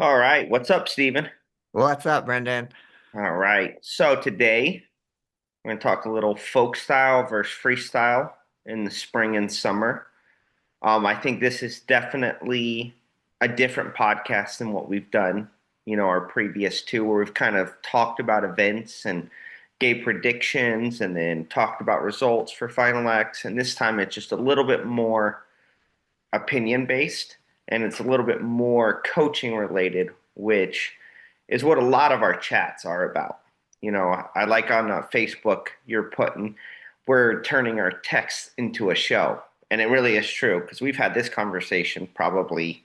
All right, what's up, Steven? What's up, Brendan? All right, so today we're going to talk a little folk style versus freestyle in the spring and summer. I think this is definitely a different podcast than what we've done, our previous two, where we've kind of talked about events and gave predictions and then talked about results for Final X. And this time it's just a little bit more opinion based and it's a little bit more coaching related, which is what a lot of our chats are about. I like on Facebook, you're putting, we're turning our text into a show. And it really is true because we've had this conversation probably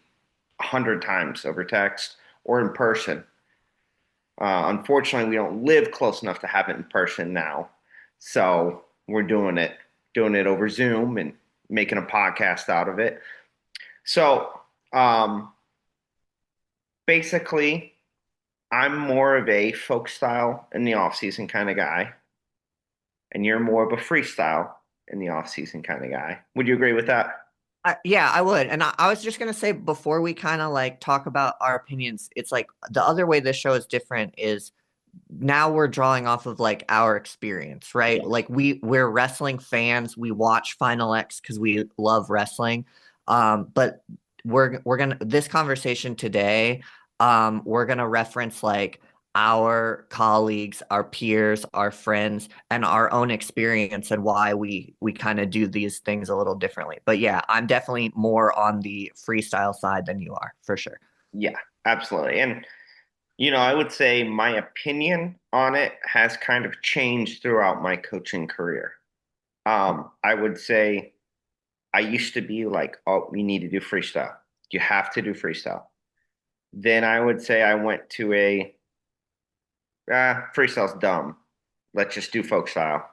100 times over text or in person. Unfortunately, we don't live close enough to have it in person now. So we're doing it over Zoom and making a podcast out of it. So um, basically, I'm more of a folk style in the off season kind of guy, and you're more of a freestyle in the off season kind of guy. Would you agree with that? Yeah, I would. And I was just gonna say before we kind of like talk about our opinions, it's like the other way this show is different is now we're drawing off of like our experience, right? Yeah. Like we're wrestling fans. We watch Final X because we love wrestling. But we're gonna this conversation today, we're gonna reference like our colleagues, our peers, our friends, and our own experience and why we kind of do these things a little differently. But yeah, I'm definitely more on the freestyle side than you are, for sure. Yeah, absolutely. And I would say my opinion on it has kind of changed throughout my coaching career. I would say I used to be like, oh, we need to do freestyle. You have to do freestyle. Then I would say I went to freestyle's dumb. Let's just do folk style.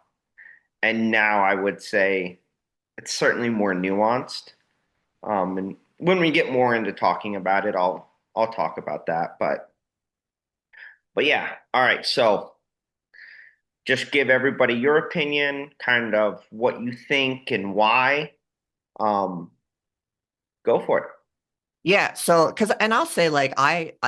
And now I would say it's certainly more nuanced. And when we get more into talking about it, I'll talk about that. But yeah, all right. So just give everybody your opinion, kind of what you think and why. Um, go for it. Yeah, so and I'll say like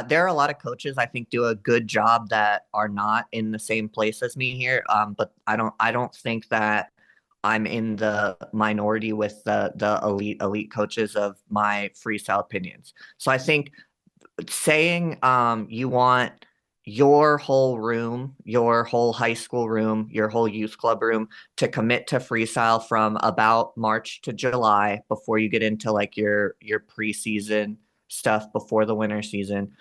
there are a lot of coaches I think do a good job that are not in the same place as me here. But I don't think that I'm in the minority with the elite coaches of my freestyle opinions. So I think saying you want your whole room, your whole high school room, your whole youth club room to commit to freestyle from about March to July before you get into like your preseason stuff before the winter season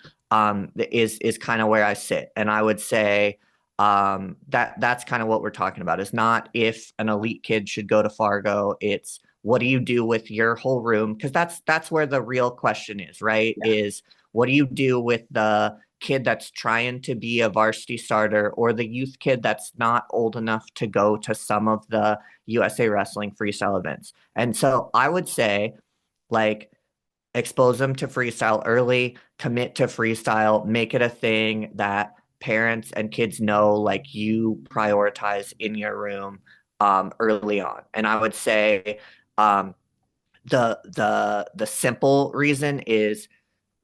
is kind of where I sit. And I would say that's kind of what we're talking about. Is not if an elite kid should go to Fargo, it's what do you do with your whole room? Because that's where the real question is, right? Yeah. Is what do you do with the kid that's trying to be a varsity starter or the youth kid that's not old enough to go to some of the USA Wrestling freestyle events? And so I would say, like, expose them to freestyle early, commit to freestyle, make it a thing that parents and kids know, like, you prioritize in your room early on. And I would say, um, the simple reason is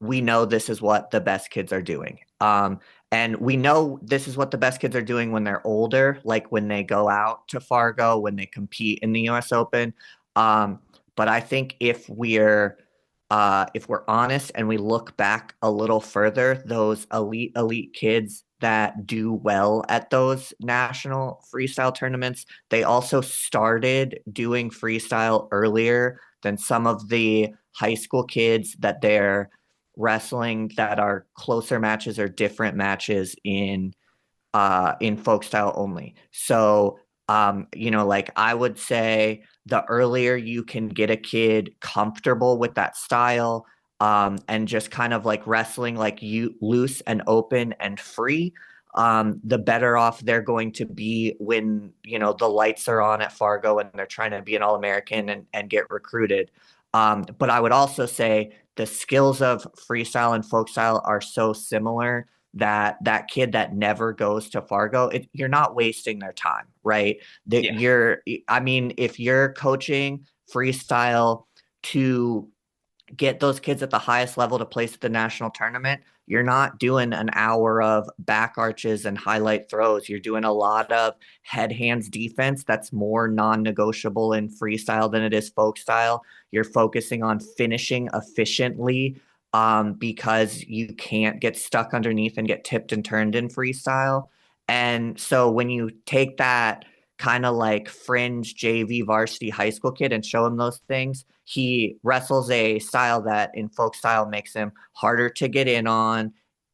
we know this is what the best kids are doing. And we know this is what the best kids are doing when they're older, like when they go out to Fargo, when they compete in the US Open. But I think if we're honest and we look back a little further, those elite kids that do well at those national freestyle tournaments, they also started doing freestyle earlier than some of the high school kids that they're wrestling that are closer matches or different matches in folk style only. So like I would say the earlier you can get a kid comfortable with that style, and just kind of like wrestling like you loose and open and free, the better off they're going to be when the lights are on at Fargo and they're trying to be an All-American and get recruited. But I would also say the skills of freestyle and folk style are so similar that that kid that never goes to Fargo, you're not wasting their time, right? That Yeah. you're, I mean, if you're coaching freestyle to get those kids at the highest level to place at the national tournament, you're not doing an hour of back arches and highlight throws. You're doing a lot of head hands defense that's more non-negotiable in freestyle than it is folk style. You're focusing on finishing efficiently because you can't get stuck underneath and get tipped and turned in freestyle. And so when you take that kind of like fringe JV varsity high school kid and show him those things, he wrestles a style that in folk style makes him harder to get in on,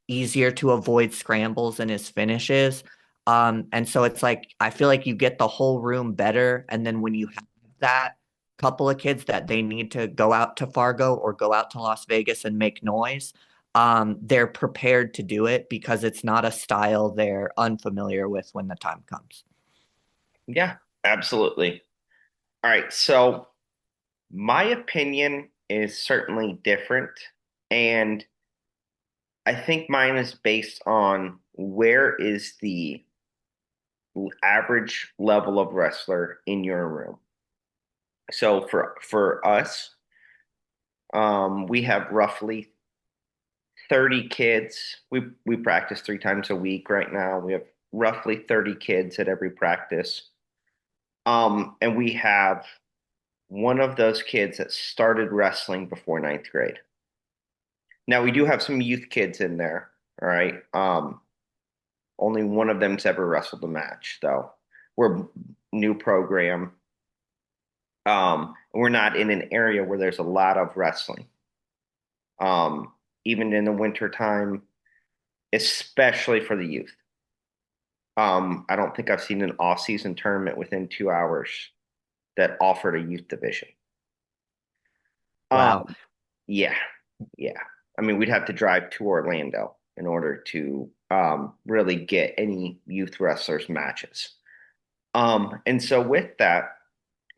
easier to avoid scrambles in his finishes. And so it's like I feel like you get the whole room better. And then when you have that couple of kids that they need to go out to Fargo or go out to Las Vegas and make noise, they're prepared to do it because it's not a style they're unfamiliar with when the time comes. Yeah, absolutely. All right, so my opinion is certainly different, and I think mine is based on where is the average level of wrestler in your room. So for us, we have roughly 30 kids. We practice 3 times a week right now. We have roughly 30 kids at every practice. And we have one of those kids that started wrestling before ninth grade. Now we do have some youth kids in there, all right? Only one of them's ever wrestled a match, though. We're a new program. We're not in an area where there's a lot of wrestling. Um, Even in the winter time, especially for the youth. I don't think I've seen an off-season tournament within 2 hours that offered a youth division. Wow. Yeah, yeah. I mean, we'd have to drive to Orlando in order to really get any youth wrestlers matches. And so with that,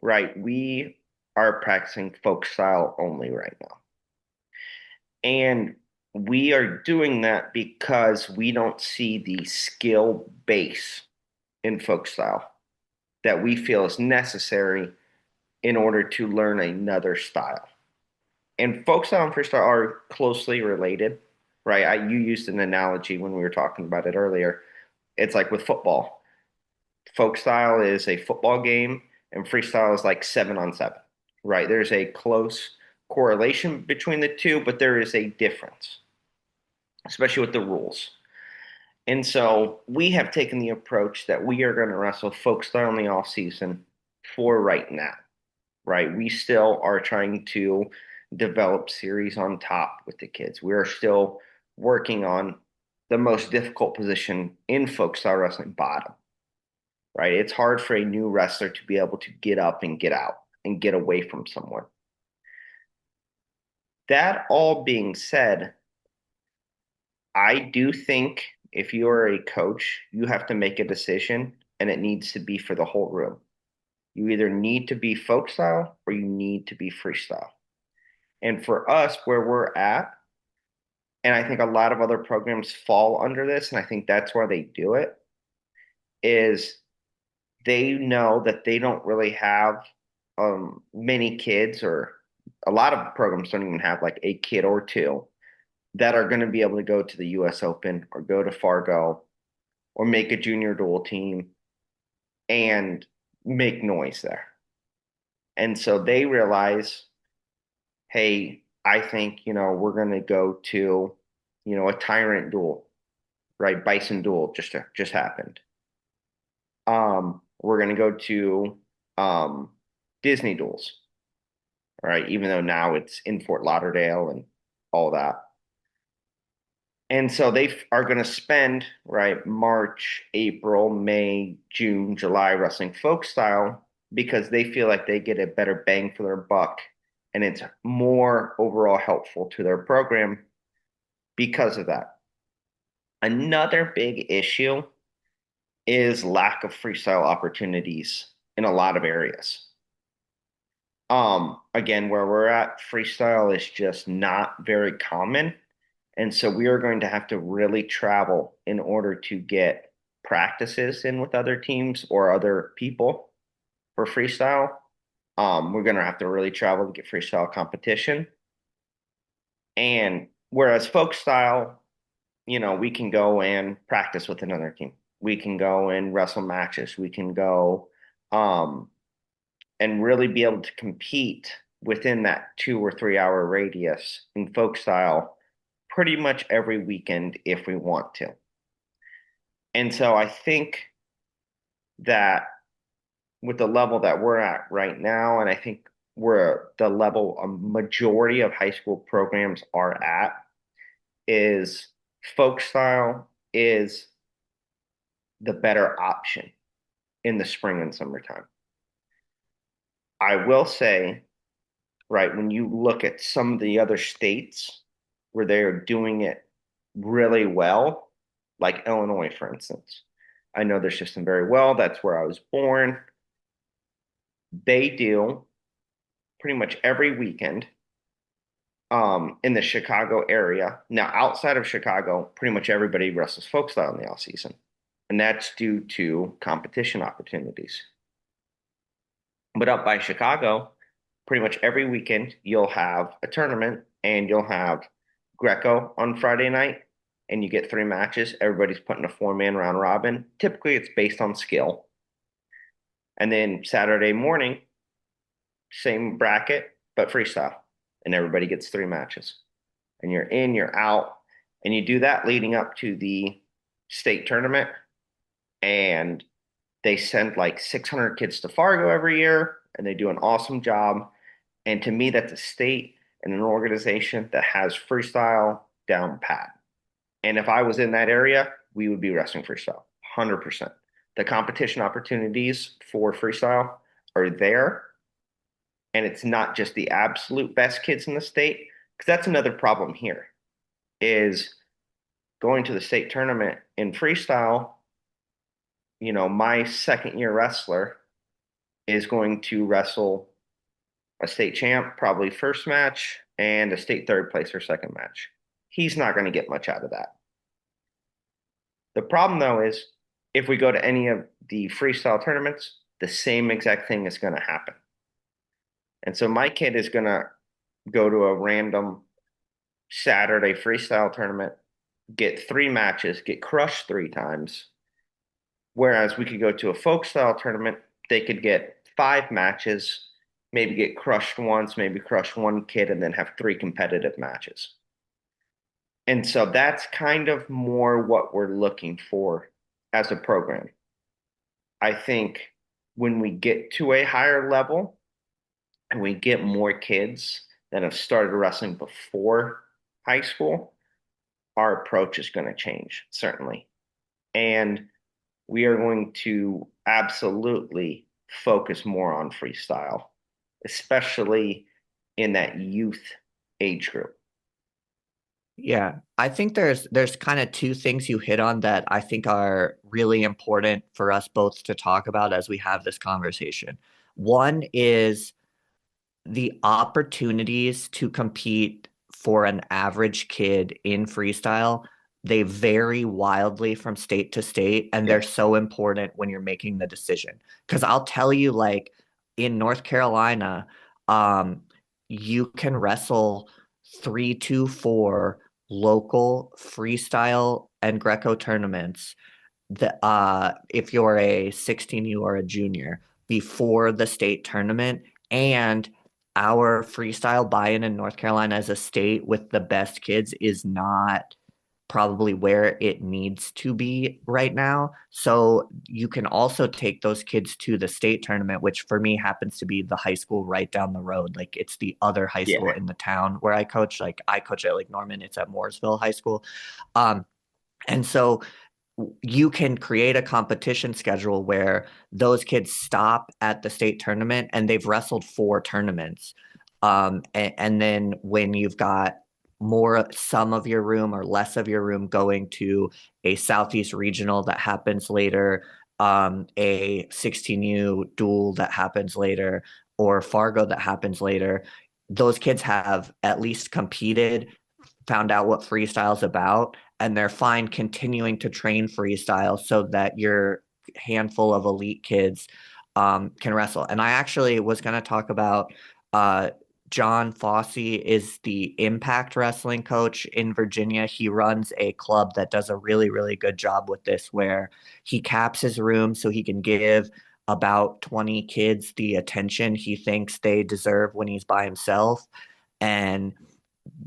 right, we are practicing folk style only right now. And we are doing that because we don't see the skill base in folk style that we feel is necessary in order to learn another style. And folk style and freestyle are closely related, right? You used an analogy when we were talking about it earlier. It's like with football. Folk style is a football game, and freestyle is like 7-on-7, right? There's a close correlation between the two, but there is a difference, especially with the rules. And so we have taken the approach that we are going to wrestle folk style in the off season for right now, right? We still are trying to develop series on top with the kids. We are still working on the most difficult position in folk style wrestling, bottom, right? It's hard for a new wrestler to be able to get up and get out and get away from someone. That all being said, I do think if you are a coach, you have to make a decision and it needs to be for the whole room. You either need to be folk style or you need to be freestyle. And for us, where we're at, and I think a lot of other programs fall under this, and I think that's why they do it, is they know that they don't really have many kids, or a lot of programs don't even have like a kid or two that are going to be able to go to the US Open or go to Fargo or make a junior dual team and make noise there. And so they realize, hey, I think, we're going to go to, a tyrant duel, right? Bison duel just happened. We're going to go to Disney duels, right? Even though now it's in Fort Lauderdale and all that. And so they are going to spend, right, March, April, May, June, July wrestling folk style because they feel like they get a better bang for their buck and it's more overall helpful to their program because of that. Another big issue is lack of freestyle opportunities in a lot of areas. Again, where we're at, freestyle is just not very common. And so we are going to have to really travel in order to get practices in with other teams or other people for freestyle. We're going to have to really travel to get freestyle competition. And whereas folk style, we can go and practice with another team. We can go and wrestle matches. We can go um, and really be able to compete within that 2 or 3 hour radius in folk style pretty much every weekend if we want to. And so I think that with the level that we're at right now, and I think we're the level a majority of high school programs are at, is folk style is the better option in the spring and summertime. I will say, right, when you look at some of the other states where they're doing it really well, like Illinois, for instance, I know their system very well. That's where I was born. They do pretty much every weekend in the Chicago area. Now, outside of Chicago, pretty much everybody wrestles folk style in the off season, and that's due to competition opportunities. But up by Chicago, pretty much every weekend you'll have a tournament and you'll have Greco on Friday night and you get 3 matches. Everybody's putting a 4-man round robin. Typically it's based on skill. And then Saturday morning, same bracket, but freestyle. And everybody gets 3 matches. And you're in, you're out. And you do that leading up to the state tournament. And they send like 600 kids to Fargo every year, and they do an awesome job. And to me, that's a state and an organization that has freestyle down pat. And if I was in that area, we would be wrestling freestyle, 100%. The competition opportunities for freestyle are there. And it's not just the absolute best kids in the state, because that's another problem here is going to the state tournament in freestyle. My second year wrestler is going to wrestle a state champ, probably first match, and a state third place or second match. He's not going to get much out of that. The problem, though, is if we go to any of the freestyle tournaments, the same exact thing is going to happen. And so my kid is going to go to a random Saturday freestyle tournament, get 3 matches, get crushed 3 times. Whereas we could go to a folk style tournament, they could get 5 matches, maybe get crushed once, maybe crush one kid, and then have 3 competitive matches. And so that's kind of more what we're looking for as a program. I think when we get to a higher level and we get more kids that have started wrestling before high school, our approach is going to change, certainly. And we are going to absolutely focus more on freestyle, especially in that youth age group. Yeah, I think there's kind of two things you hit on that I think are really important for us both to talk about as we have this conversation. One is the opportunities to compete for an average kid in freestyle. They vary wildly from state to state, and they're Yeah. so important when you're making the decision. Because I'll tell you, like in North Carolina, um, you can wrestle 3-4 local freestyle and Greco tournaments. If you're a 16U or a junior before the state tournament, and our freestyle buy-in in North Carolina as a state with the best kids is not probably where it needs to be right now. So you can also take those kids to the state tournament, which for me happens to be the high school right down the road. Like it's the other high school Yeah. in the town where I coach. Like I coach at Lake Norman, it's at Mooresville High School. Um, and so you can create a competition schedule where those kids stop at the state tournament and they've wrestled 4 tournaments. And then when you've got some of your room or less of your room going to a Southeast regional that happens later, a 16U dual that happens later, or Fargo that happens later, those kids have at least competed, found out what freestyle is about, and they're fine continuing to train freestyle so that your handful of elite kids can wrestle. And I actually was going to talk about John Fossey is the Impact Wrestling coach in Virginia. He runs a club that does a really, really good job with this, where he caps his room so he can give about 20 kids the attention he thinks they deserve when he's by himself. And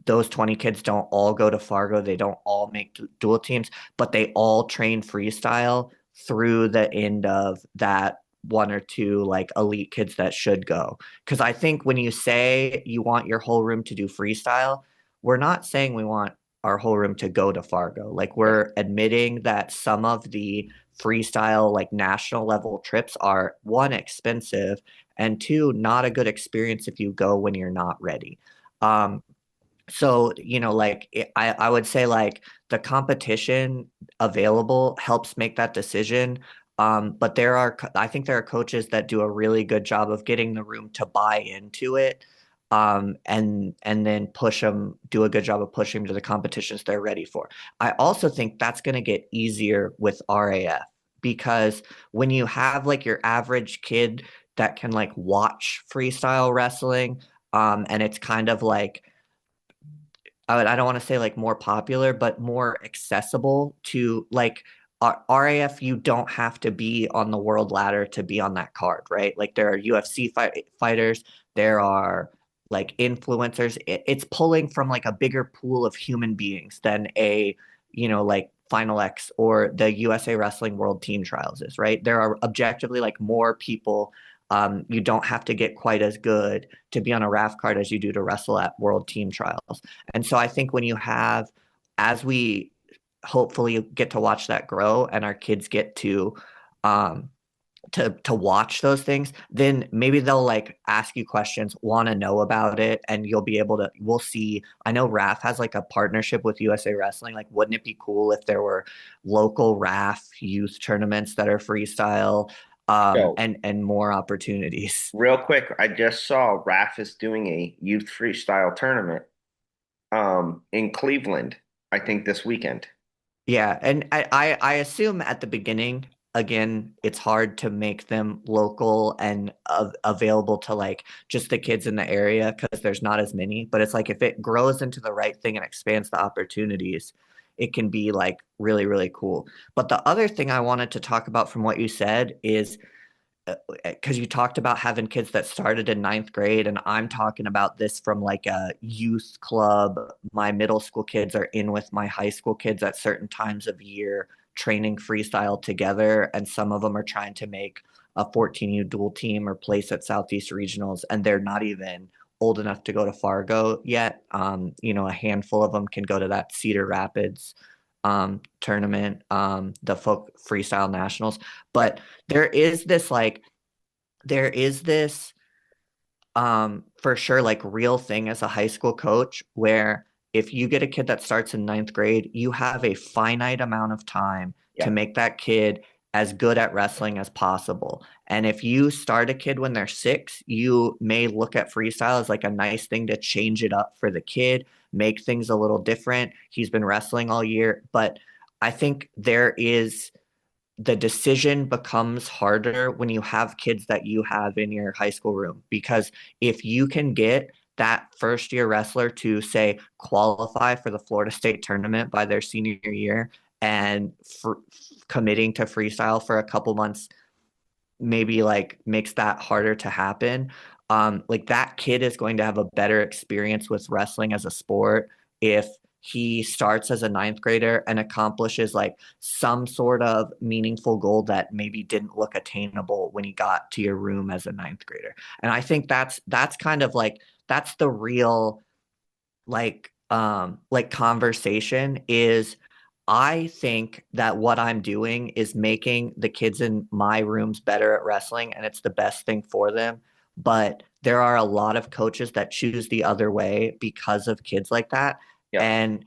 those 20 kids don't all go to Fargo. They don't all make dual teams, but they all train freestyle through the end of that one or two like elite kids that should go. Because I think when you say you want your whole room to do freestyle, we're not saying we want our whole room to go to Fargo. Like Right. we're admitting that some of the freestyle like national level trips are one expensive and two not a good experience if you go when you're not ready. Um, so, like I would say like the competition available helps make that decision. But I think there are coaches that do a really good job of getting the room to buy into it, and then do a good job of pushing them to the competitions they're ready for. I also think that's going to get easier with RAF because when you have like your average kid that can like watch freestyle wrestling, and it's kind of like I don't want to say like more popular, but more accessible to like RAF. You don't have to be on the world ladder to be on that card, right? Like there are UFC fighters, there are like influencers. It's pulling from like a bigger pool of human beings than like Final X or the USA Wrestling World Team Trials is, right? There are objectively like more people. You don't have to get quite as good to be on a RAF card as you do to wrestle at World Team Trials. And so I think as we hopefully get to watch that grow and our kids get um, to watch those things, then maybe they'll like ask you questions, want to know about it, and we'll see. I know RAF has like a partnership with USA Wrestling. Like, wouldn't it be cool if there were local RAF youth tournaments that are freestyle, So, and more opportunities? real quick, I just saw Raph is doing a youth freestyle tournament in Cleveland, I think this weekend. Yeah, and I assume at the beginning, again, it's hard to make them local and available to like just the kids in the area because there's not as many. But it's like if it grows into the right thing and expands the opportunities, it can be like really, really cool. But the other thing I wanted to talk about from what you said is because you talked about having kids that started in ninth grade, and I'm talking about this from like a youth club. My middle school kids are in with my high school kids at certain times of year, training freestyle together, and some of them are trying to make a 14U dual team or place at Southeast Regionals, and they're not even old enough to go to Fargo yet. A handful of them can go to that Cedar Rapids tournament, the folk freestyle nationals. Right. But there is this like there is this for sure like real thing as a high school coach where if you get a kid that starts in ninth grade, you have a finite amount of time to Yeah. make that kid as good at wrestling as possible. And if you start a kid when they're 6, you may look at freestyle as like a nice thing to change it up for the kid, make things a little different. He's been wrestling all year, but I think the decision becomes harder when you have kids that you have in your high school room. Because if you can get that first year wrestler to say qualify for the Florida State tournament by their senior year and for committing to freestyle for a couple months, maybe like makes that harder to happen. Like that kid is going to have a better experience with wrestling as a sport if he starts as a ninth grader and accomplishes like some sort of meaningful goal that maybe didn't look attainable when he got to your room as a ninth grader. And I think that's kind of like that's the real like conversation is I think that what I'm doing is making the kids in my rooms better at wrestling and it's the best thing for them. But there are a lot of coaches that choose the other way because of kids like that. Yep. And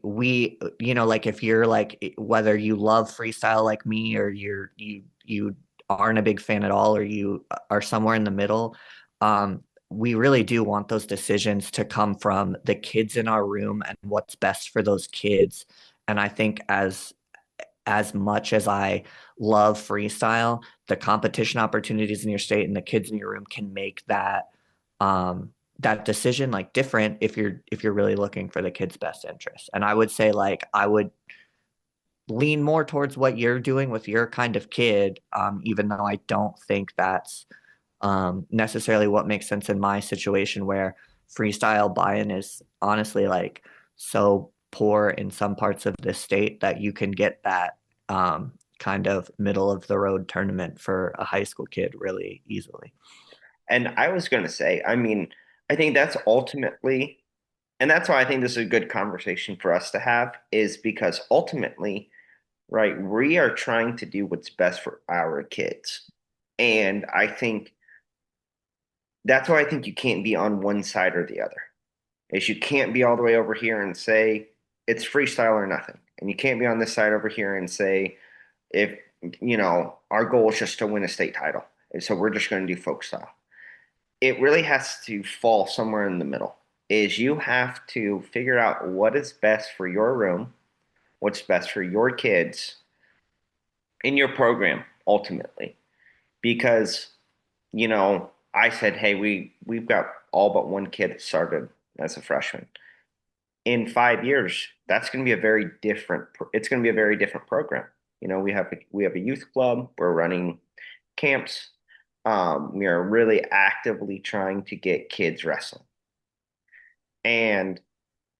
like if you're like whether you love freestyle like me or you aren't a big fan at all or you are somewhere in the middle, we really do want those decisions to come from the kids in our room and what's best for those kids. And I think as much as I love freestyle, the competition opportunities in your state and the kids in your room can make that that decision like different if you're really looking for the kid's best interest. And I would say like I would lean more towards what you're doing with your kind of kid, even though I don't think that's necessarily what makes sense in my situation where freestyle buy-in is honestly like so poor in some parts of the state that you can get that kind of middle of the road tournament for a high school kid really easily. And I was going to say, I mean, I think that's ultimately, and that's why I think this is a good conversation for us to have, is because ultimately, right, we are trying to do what's best for our kids. And I think that's why I think you can't be on one side or the other. Is you can't be all the way over here and say it's freestyle or nothing. And you can't be on this side over here and say if our goal is just to win a state title. And so we're just going to do folk style. It really has to fall somewhere in the middle. Is you have to figure out what is best for your room, what's best for your kids in your program ultimately. Because, I said, hey, we've got all but one kid that started as a freshman. In 5 years, that's going to be a very different. It's going to be a very different program. We have a youth club. We're running camps. We are really actively trying to get kids wrestling. And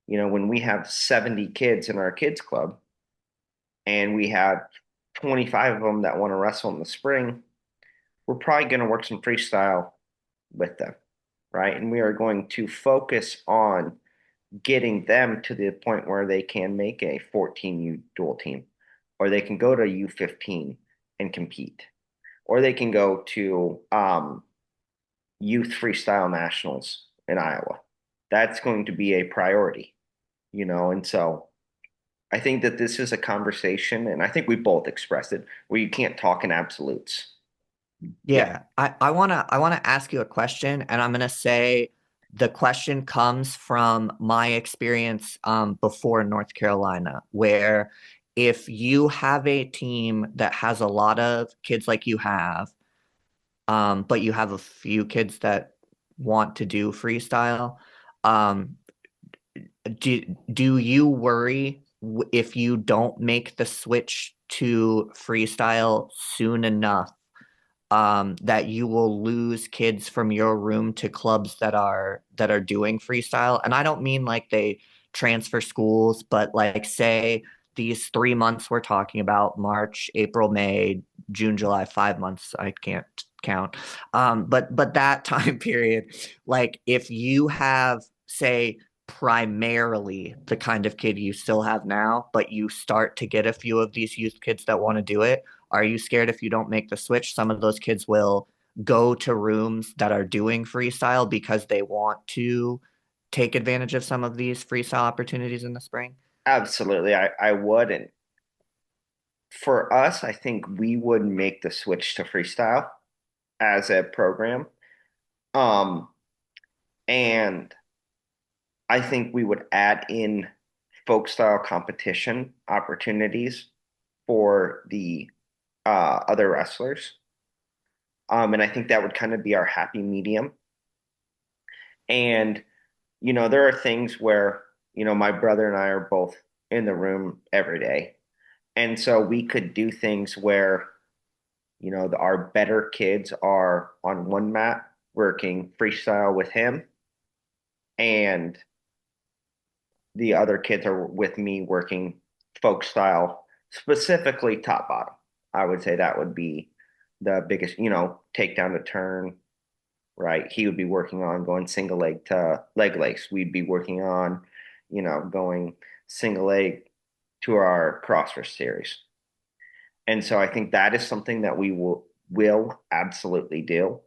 when we have 70 kids in our kids club, and we have 25 of them that want to wrestle in the spring, we're probably going to work some freestyle with them, right? And we are going to focus on getting them to the point where they can make a 14U dual team, or they can go to U15 and compete, or they can go to youth freestyle nationals in Iowa. That's going to be a priority, and so I think that this is a conversation, and I think we both expressed it, where you can't talk in absolutes. Yeah, Yeah, I wanna ask you a question, and I'm gonna say the question comes from my experience before North Carolina, where if you have a team that has a lot of kids like you have, but you have a few kids that want to do freestyle, um, do you worry if you don't make the switch to freestyle soon enough that you will lose kids from your room to clubs that are doing freestyle? And I don't mean like they transfer schools, but like say these 3 months we're talking about, March, April, May, June, July, 5 months, I can't count. But that time period, like if you have, say, primarily the kind of kid you still have now, but you start to get a few of these youth kids that want to do it, are you scared if you don't make the switch, some of those kids will go to rooms that are doing freestyle because they want to take advantage of some of these freestyle opportunities in the spring? absolutely. I would. And for us, I think we would make the switch to freestyle as a program. Um, and I think we would add in folk style competition opportunities for the other wrestlers. And I think that would kind of be our happy medium. And, there are things where, my brother and I are both in the room every day. And so we could do things where, our better kids are on one mat working freestyle with him, and the other kids are with me working folk style, specifically top bottom. I would say that would be the biggest, takedown to turn, right? He would be working on going single leg to leg lace. We'd be working on, going single leg to our CrossFit series. And so I think that is something that we will absolutely do.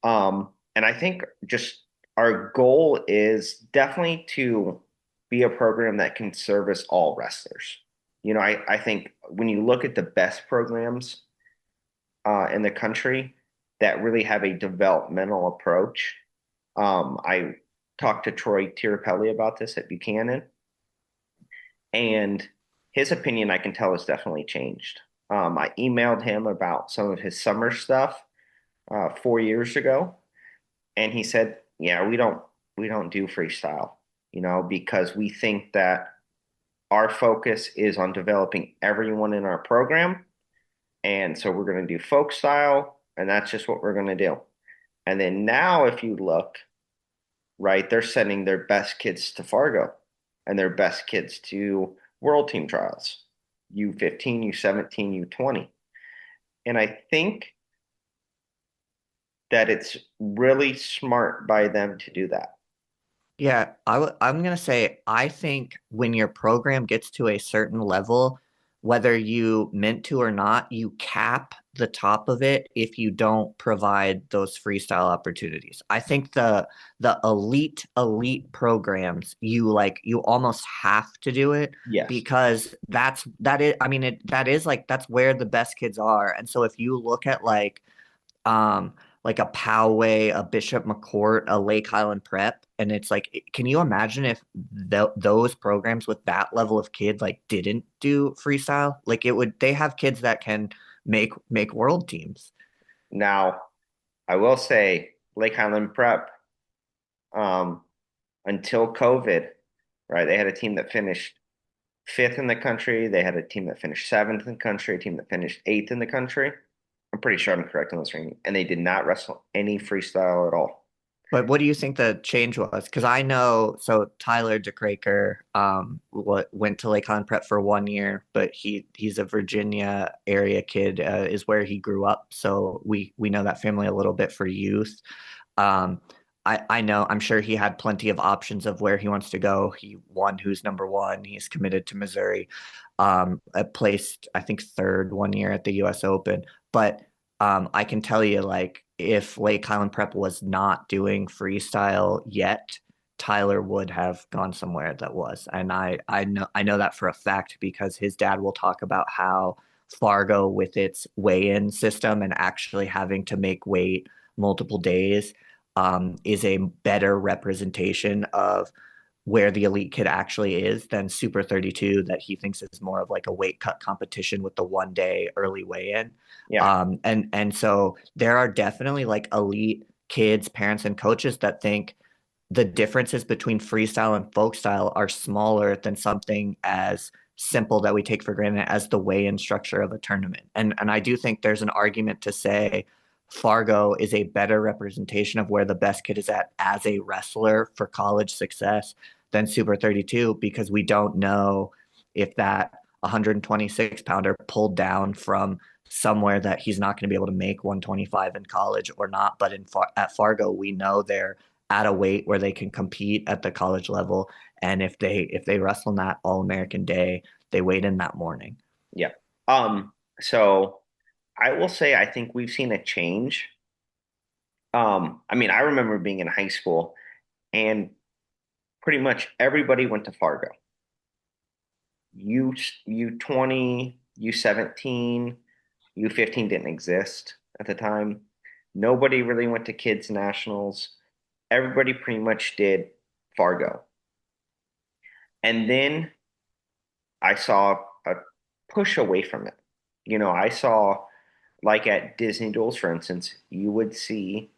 And I think just our goal is definitely to be a program that can service all wrestlers. I think when you look at the best programs in the country that really have a developmental approach, I talked to Troy Tirapelli about this at Buchanan, and his opinion I can tell has definitely changed. I emailed him about some of his summer stuff 4 years ago, and he said yeah, we don't do freestyle, because we think that our focus is on developing everyone in our program. And so we're going to do folk style, and that's just what we're going to do. And then now, if you look, right, they're sending their best kids to Fargo and their best kids to world team trials, U15, U17, U20. And I think that it's really smart by them to do that. Yeah, I'm gonna say I think when your program gets to a certain level, whether you meant to or not, you cap the top of it if you don't provide those freestyle opportunities. I think the elite programs, you almost have to do it Yes. because that is I mean that is like that's where the best kids are. And so if you look at like a Poway, a Bishop McCourt, a Lake Highland Prep, and it's like, can you imagine if those programs with that level of kid like didn't do freestyle? Like it would, they have kids that can make world teams. Now, I will say Lake Highland Prep, um, until COVID, right, they had a team that finished fifth in the country. They had a team that finished seventh in the country, a team that finished eighth in the country. I'm pretty sure I'm correct on this ranking. And they did not wrestle any freestyle at all. But what do you think the change was? Because I know, so Tyler DeCraker, went to Lake Highland Prep for 1 year, but he's a Virginia area kid, is where he grew up. So we know that family a little bit for youth. Um, I know, I'm sure he had plenty of options of where he wants to go. He won Who's Number One. He's committed to Missouri. I placed, I think, third 1 year at the US Open. But I can tell you, like, if Lake Highland Prep was not doing freestyle yet, Tyler would have gone somewhere that was. And I know that for a fact because his dad will talk about how Fargo, with its weigh-in system and actually having to make weight multiple days, is a better representation of where the elite kid actually is than Super 32 that he thinks is more of like a weight cut competition with the 1 day early weigh-in. Yeah. And so there are definitely like elite kids, parents, and coaches that think the differences between freestyle and folk style are smaller than something as simple that we take for granted as the weigh-in structure of a tournament. And I do think there's an argument to say Fargo is a better representation of where the best kid is at as a wrestler for college success than Super 32 because we don't know if that 126 pounder pulled down from somewhere that he's not going to be able to make 125 in college or not. But at Fargo, we know they're at a weight where they can compete at the college level. And if they wrestle in that All American day, they weighed in that morning. Yeah. So I will say I think we've seen a change. I mean, I remember being in high school and pretty much everybody went to Fargo. U U20, U17, U15 didn't exist at the time. Nobody really went to kids nationals. Everybody pretty much did Fargo. And then I saw a push away from it. I saw like at Disney Duels, for instance, you would see,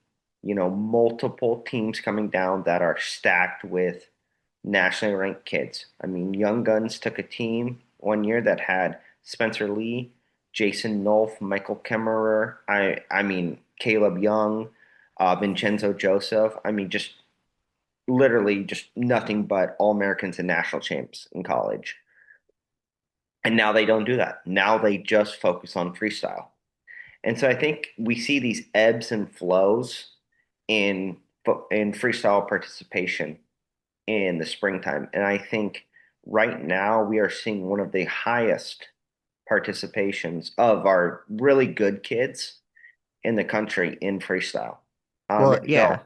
multiple teams coming down that are stacked with nationally ranked kids. I mean, Young Guns took a team 1 year that had Spencer Lee, Jason Nolf, Michael Kemmerer, I mean Caleb Young, Vincenzo Joseph. I mean, just literally just nothing but All Americans and national champs in college. And now they don't do that. Now they just focus on freestyle. And so I think we see these ebbs and flows in in freestyle participation in the springtime. And I think right now we are seeing one of the highest participations of our really good kids in the country in freestyle. Well, And so yeah,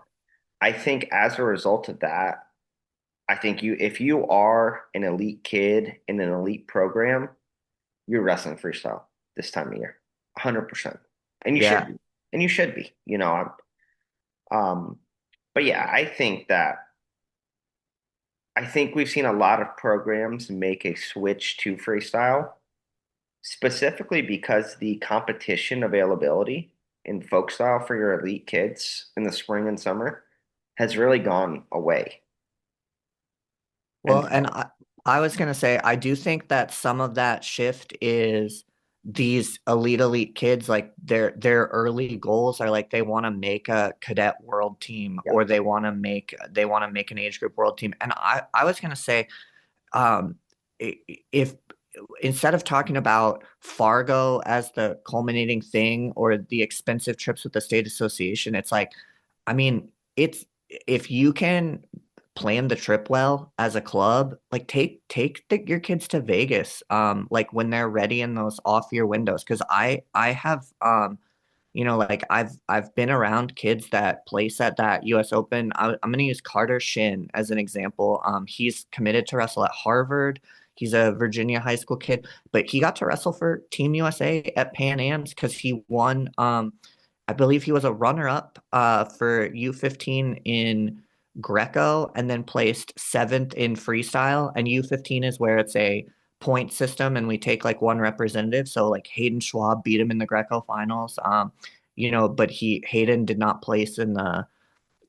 I think as a result of that, I think if you are an elite kid in an elite program, you're wrestling freestyle this time of year, 100%. And you should yeah. be. And you should be, um, but yeah, I think we've seen a lot of programs make a switch to freestyle, specifically because the competition availability in folk style for your elite kids in the spring and summer. has really gone away. And Well, and so, I was gonna say I do think that some of that shift is these elite kids, like their early goals are like they want to make a cadet world team yeah, or they want to make an age group world team. And I was gonna say um if instead of talking about Fargo as the culminating thing or the expensive trips with the state association, it's like, I mean, it's if you can plan the trip well as a club, like your kids to Vegas, like when they're ready in those off year windows. Because I have like I've been around kids that place at that U.S. Open. I'm going to use Carter Shin as an example. He's committed to wrestle at Harvard. He's a Virginia high school kid, but he got to wrestle for Team USA at Pan Am's because he won. I believe he was a runner-up for U15 in Greco and then placed seventh in freestyle. And U15 is where it's a point system and we take like one representative. So like Hayden Schwab beat him in the Greco finals. But Hayden did not place in the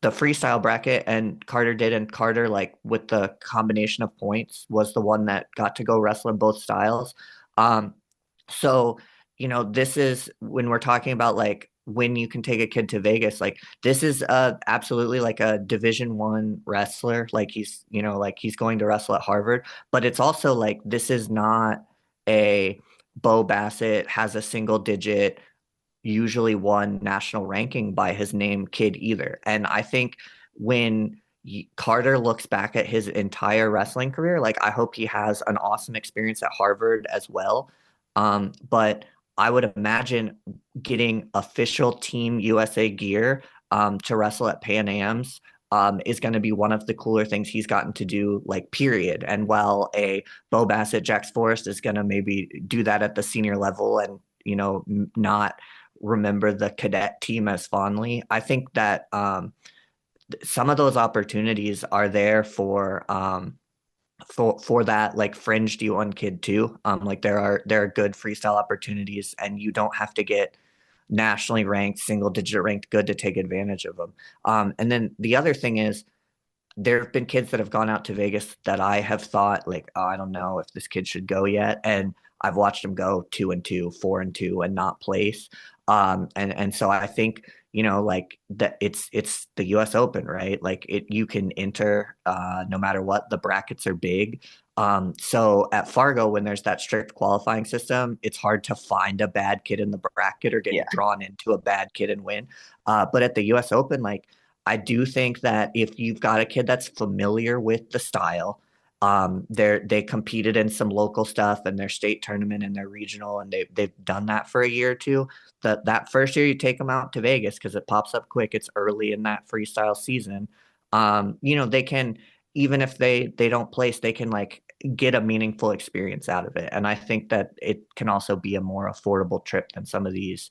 freestyle bracket and Carter did, and Carter, like with the combination of points, was the one that got to go wrestle in both styles. Um, so, this is when we're talking about like when you can take a kid to Vegas, like this is absolutely like a Division 1 wrestler. Like he's going to wrestle at Harvard, but it's also like this is not a Bo Bassett has a single digit usually won national ranking by his name kid either. And I think when Carter looks back at his entire wrestling career, like I hope he has an awesome experience at Harvard as well. But I would imagine getting official Team USA gear to wrestle at Pan Am's is going to be one of the cooler things he's gotten to do, like, period. And while a Bo Bassett, Jax Forrest is going to maybe do that at the senior level and, not remember the cadet team as fondly. I think that some of those opportunities are there for that like fringe D1 kid too. Like there are good freestyle opportunities, and you don't have to get nationally ranked, single digit ranked good to take advantage of them. And then the other thing is there have been kids that have gone out to Vegas that I have thought like, oh, I don't know if this kid should go yet, and I've watched him go 2-2, 4-2, and not place. And so I think like that it's the U.S. Open, right? Like you can enter no matter what. The brackets are big. So at Fargo, when there's that strict qualifying system, it's hard to find a bad kid in the bracket or yeah. get drawn into a bad kid and win. But at the U.S. Open, like I do think that if you've got a kid that's familiar with the style, they competed in some local stuff and their state tournament and their regional, and they've done that for a year or two. That first year you take them out to Vegas because it pops up quick. It's early in that freestyle season. They can, even if they don't place, they can like get a meaningful experience out of it. And I think that it can also be a more affordable trip than some of these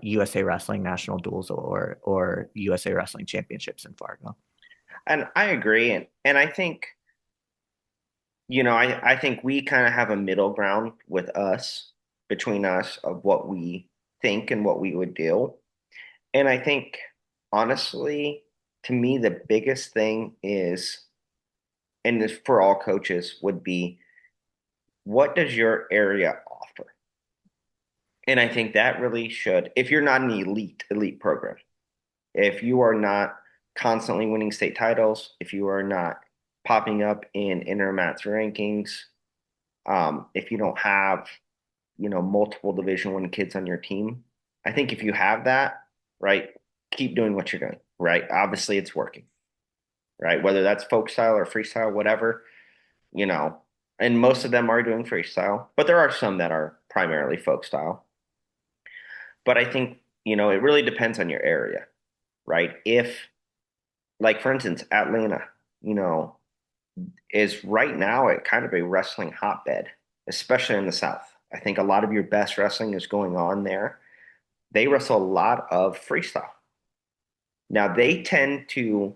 USA Wrestling National Duels or USA Wrestling Championships in Fargo. And I agree. And I think, I think we kind of have a middle ground with us, between us, of what we think and what we would do. And I think, honestly, to me, the biggest thing is, and this for all coaches, would be what does your area offer? And I think that really should, if you're not an elite program, if you are not constantly winning state titles, if you are not popping up in intermats rankings, if you don't have, multiple Division 1 kids on your team, I think if you have that, right, keep doing what you're doing, right? Obviously, it's working, right? Whether that's folk style or freestyle, whatever, you know, and most of them are doing freestyle, but there are some that are primarily folk style. But I think, it really depends on your area, right? If, like, for instance, Atlanta, you know, is right now at kind of a wrestling hotbed, especially in the South. I think a lot of your best wrestling is going on there. They wrestle a lot of freestyle. Now, they tend to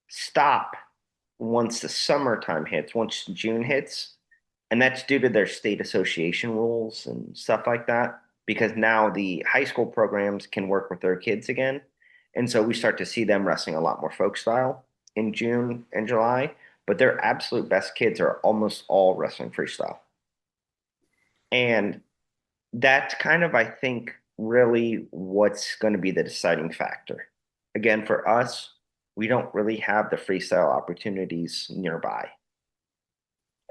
stop once the summertime hits, once June hits, and that's due to their state association rules and stuff like that. Because now the high school programs can work with their kids again, And so we start to see them wrestling a lot more folk style in June and July, but their absolute best kids are almost all wrestling freestyle. And that's kind of, I think, really what's going to be the deciding factor. Again, for us, we don't really have the freestyle opportunities nearby.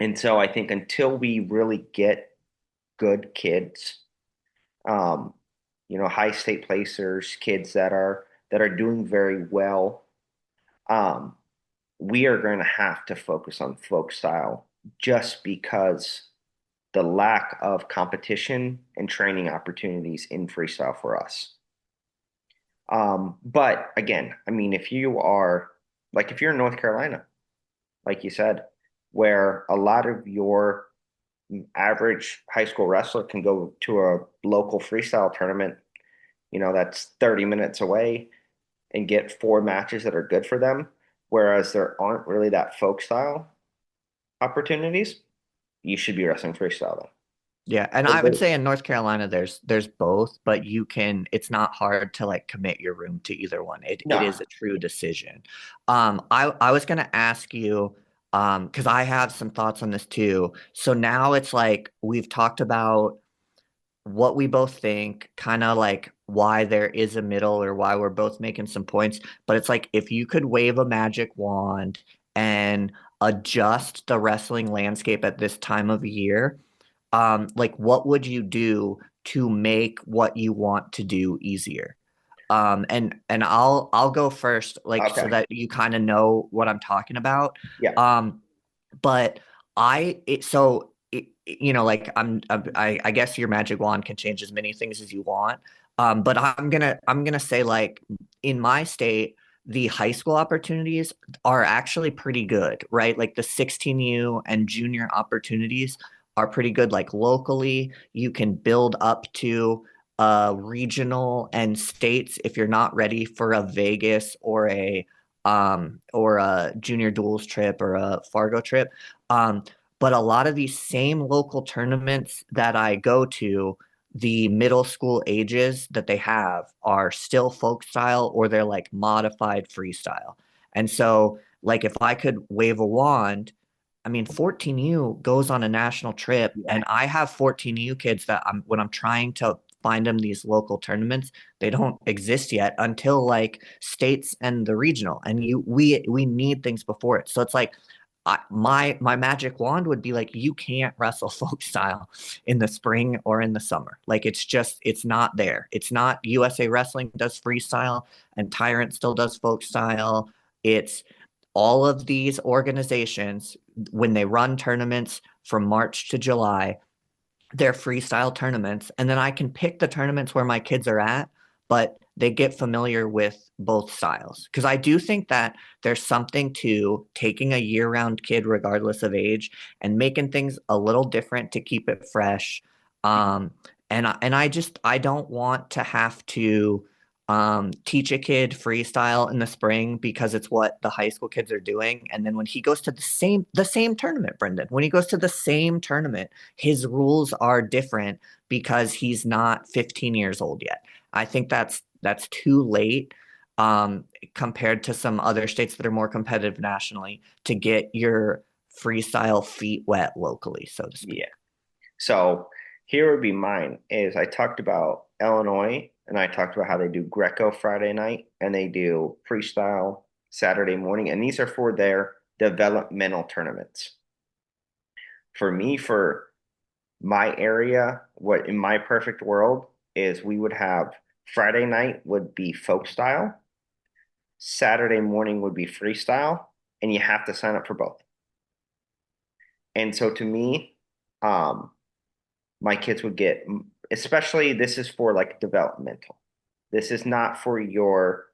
And so I think until we really get good kids, um, high state placers, kids that are doing very well, um, we are going to have to focus on folk style just because the lack of competition and training opportunities in freestyle for us. But again, I mean, if you're in North Carolina, like you said, where a lot of your average high school wrestler can go to a local freestyle tournament, that's 30 minutes away and get four matches that are good for them, whereas there aren't really that folk style opportunities, you should be wrestling freestyle then. Yeah, and I would say in North Carolina there's both, but it's not hard to like commit your room to either one. It No. is a true decision. I was gonna ask you, because I have some thoughts on this too. So now it's like we've talked about what we both think, kind of like why there is a middle or why we're both making some points. But it's like if you could wave a magic wand and adjust the wrestling landscape at this time of year, like what would you do to make what you want to do easier? And I'll go first, like so Okay. that you kind of know what I'm talking about. Yeah. Um, but like I guess your magic wand can change as many things as you want. But I'm gonna say like in my state, the high school opportunities are actually pretty good, right? Like the 16U and junior opportunities are pretty good. Like locally, you can build up to regional and states if you're not ready for a Vegas or a junior duels trip or a Fargo trip. Um, but a lot of these same local tournaments that I go to, the middle school ages that they have are still folk style or they're like modified freestyle. And so, like, if I could wave a wand, I mean, 14U goes on a national trip, Yeah. and I have 14U kids that when I'm trying to find them these local tournaments, they don't exist yet until like states and the regional, and we need things before it. So it's like my magic wand would be like you can't wrestle folk style in the spring or in the summer. Like it's not there. It's not USA Wrestling does freestyle and Tyrant still does folk style. It's all of these organizations when they run tournaments from March to July, they're freestyle tournaments, and then I can pick the tournaments where my kids are at, but they get familiar with both styles. Because I do think that there's something to taking a year-round kid, regardless of age, and making things a little different to keep it fresh. Um, and I don't want to have to teach a kid freestyle in the spring because it's what the high school kids are doing. And then when he goes to the same tournament, Brendan, when he goes to the same tournament, his rules are different because he's not 15 years old yet. I think that's too late um, compared to some other states that are more competitive nationally to get your freestyle feet wet locally, so to speak. Yeah. So here would be mine is I talked about Illinois and I talked about how they do Greco Friday night and they do freestyle Saturday morning. And these are for their developmental tournaments. For me, for my area, what in my perfect world is we would have Friday night would be folk style, Saturday morning would be freestyle, and you have to sign up for both. And so to me, um, my kids would get, especially this is for like developmental. This is not for your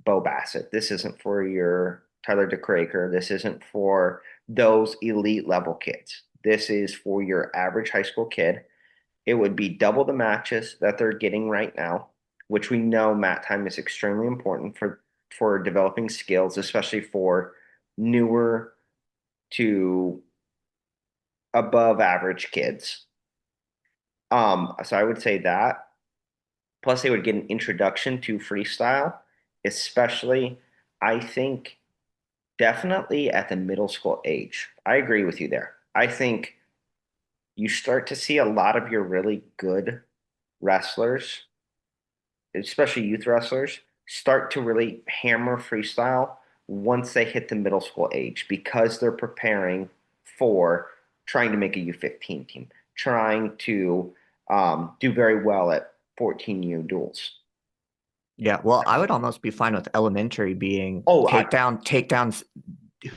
Bo Bassett. This isn't for your Tyler DeCraker. This isn't for those elite level kids. This is for your average high school kid. It would be double the matches that they're getting right now, which we know mat time is extremely important for developing skills, especially for newer to above average kids. So I would say that. Plus, they would get an introduction to freestyle especially, I think, definitely at the middle school age. I agree with you there. I think you start to see a lot of your really good wrestlers, especially youth wrestlers, start to really hammer freestyle once they hit the middle school age because they're preparing for trying to make a U15 team, trying to do very well at 14U duels. Yeah, well, I would almost be fine with elementary being Oh, takedowns.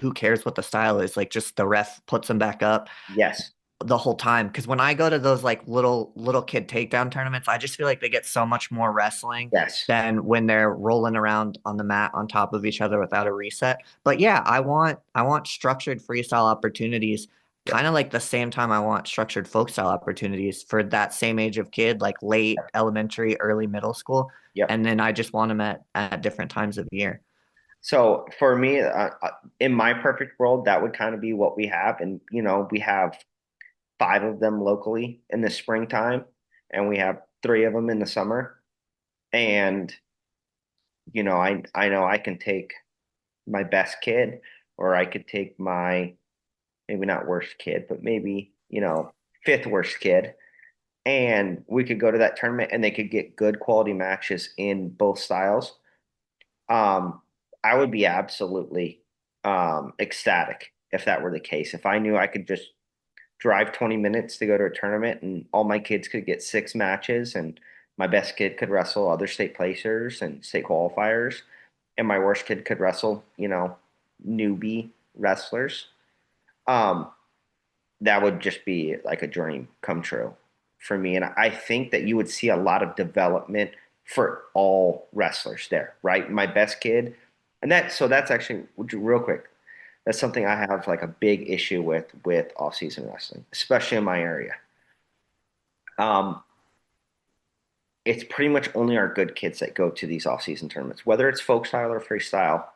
Who cares what the style is? Like, just the ref puts them back up yes, the whole time. Because when I go to those like little kid takedown tournaments, I just feel like they get so much more wrestling yes, than when they're rolling around on the mat on top of each other without a reset. But yeah, I want structured freestyle opportunities, yep, kind of like the same time I want structured folk style opportunities for that same age of kid, like late elementary, early middle school. yep. And then I just want them at different times of year. So for me, in my perfect world, that would kind of be what we have, and we have five of them locally in the springtime, and we have three of them in the summer. And I know I can take my best kid, or I could take my maybe not worst kid, but maybe fifth worst kid, and we could go to that tournament, and they could get good quality matches in both styles. Um, I would be absolutely ecstatic if that were the case. If I knew I could just drive 20 minutes to go to a tournament and all my kids could get six matches and my best kid could wrestle other state placers and state qualifiers and my worst kid could wrestle, newbie wrestlers. Um, that would just be like a dream come true for me. And I think that you would see a lot of development for all wrestlers there, right? My best kid, and that's actually real quick. That's something I have like a big issue with off-season wrestling, especially in my area. Um, it's pretty much only our good kids that go to these off-season tournaments, whether it's folk style or freestyle.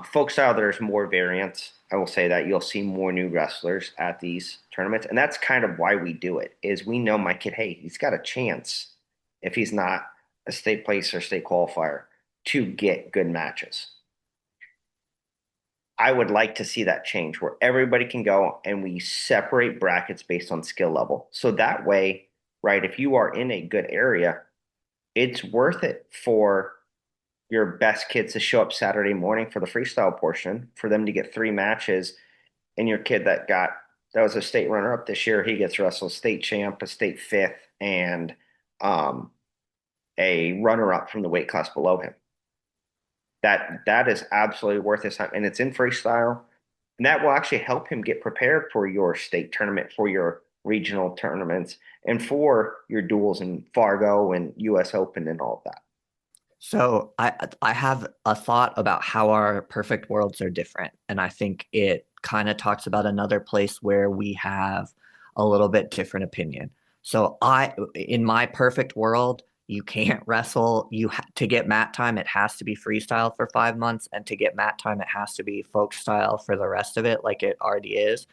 Folk style, there's more variants. I will say that you'll see more new wrestlers at these tournaments, and that's kind of why we do it. Is we know my kid, hey, he's got a chance if he's not a state place or state qualifier to get good matches. I would like to see that change where everybody can go and we separate brackets based on skill level. So that way, right, if you are in a good area, it's worth it for your best kids to show up Saturday morning for the freestyle portion, for them to get three matches, and your kid that was a state runner up this year, he gets to wrestle state champ, a state fifth, and um, a runner up from the weight class below him. That is absolutely worth his time, and it's in freestyle, and that will actually help him get prepared for your state tournament, for your regional tournaments, and for your duels in Fargo and U.S. Open and all of that. So I have a thought about how our perfect worlds are different, and I think it kind of talks about another place where we have a little bit different opinion. So in my perfect world, you can't wrestle. To get mat time, it has to be freestyle for 5 months, and to get mat time, it has to be folk style for the rest of it, like it already is.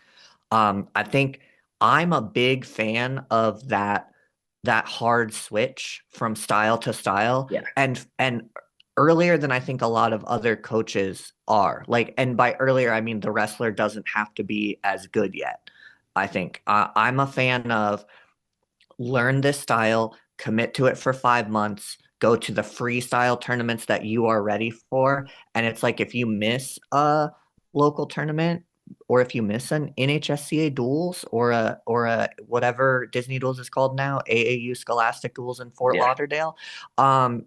I think I'm a big fan of that hard switch from style to style Yeah, and earlier than I think a lot of other coaches are. Like, and by earlier I mean the wrestler doesn't have to be as good yet. I think I'm a fan of learn this style, commit to it for 5 months, go to the freestyle tournaments that you are ready for. And it's like if you miss a local tournament or if you miss an NHSCA duels or a whatever Disney duels is called now, AAU Scholastic duels in Fort yeah, Lauderdale,